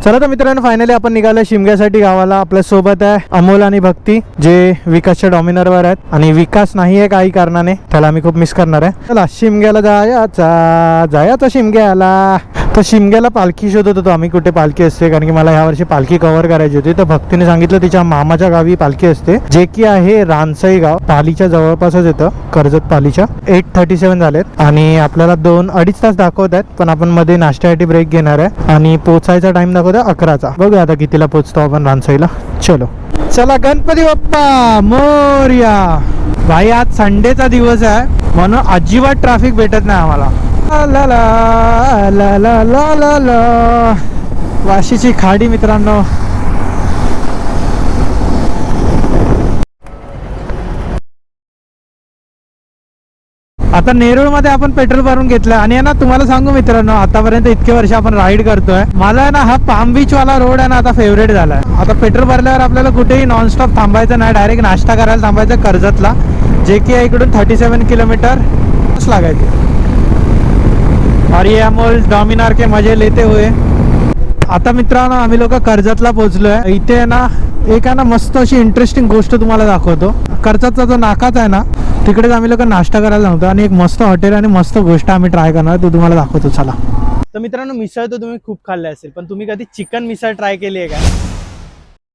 चला तर मित्रांनो, फायनली आपण निघालो शिमग्यासाठी गावाला. आपल्या सोबत आहे अमोल आणि भक्ती, जे विकासच्या डॉमिनरवर आहेत. आणि विकास नाही आहे काही कारणाने, त्याला आम्ही खूप मिस करणार आहे. चला शिमग्याला जायचं शिमग्याला. तर शिमग्याला पालखी शोधत होतो आम्ही, कुठे पालखी असते, कारण की मला ह्या वर्षी पालखी कव्हर करायची होती. तर भक्तीने सांगितलं तिच्या मामाच्या गावी पालखी असते, जे की आहे रानसई गाव, पालीच्या जवळपासच येतं, कर्जत पालीच्या. 8:37 झालेत आणि आपल्याला 2-2.5 तास दाखवत आहेत, पण आपण मध्ये नाश्त्यासाठी ब्रेक घेणार आहे आणि पोचायचा टाइम दाखवत आहे 11चा. बघूया आता कितीला पोचतो आपण रानसईला. चला गणपती बाप्पा मोरया. भाई आज संडेचा दिवस आहे, म्हणून अजिबात ट्रॅफिक भेटत नाही आम्हाला. ला ला ला ला ला ला ला. वाशीची खाडी मित्रांनो. आता नेरूळमध्ये आपण पेट्रोल भरून घेतलं आणि ना तुम्हाला सांगू मित्रांनो, आतापर्यंत इतके वर्ष आपण राईड करतोय, मला ना हा पाम बीच वाला रोड आहे ना आता फेवरेट झालाय. आता पेट्रोल भरल्यावर आपल्याला कुठेही नॉनस्टॉप थांबायचं नाही, डायरेक्ट नाश्ता करायला थांबायचं कर्जतला, जे की आहे इकडून 37 किलोमीटर लागायचे. और ये अमोल डॉमिनार के मजे लेते हुए. आता मित्रांनो आम्ही लोक कर्जतला पोहोचलोय. इथे ना एक आहे ना मस्त अशी इंटरेस्टिंग गोष्ट तुम्हाला दाखवतो. कर्जतचा जो नाकाच आहे ना, तिकडेच आम्ही लोक नाश्ता करायला सांगतो आणि एक मस्त हॉटेल आणि मस्त गोष्ट आम्ही ट्राय करणार, तो तुम्हाला दाखवतो. चला. तर मित्रांनो, मिसळ तर तुम्ही खूप खाल्ले असेल, पण तुम्ही कधी चिकन मिसळ ट्राय केली आहे का?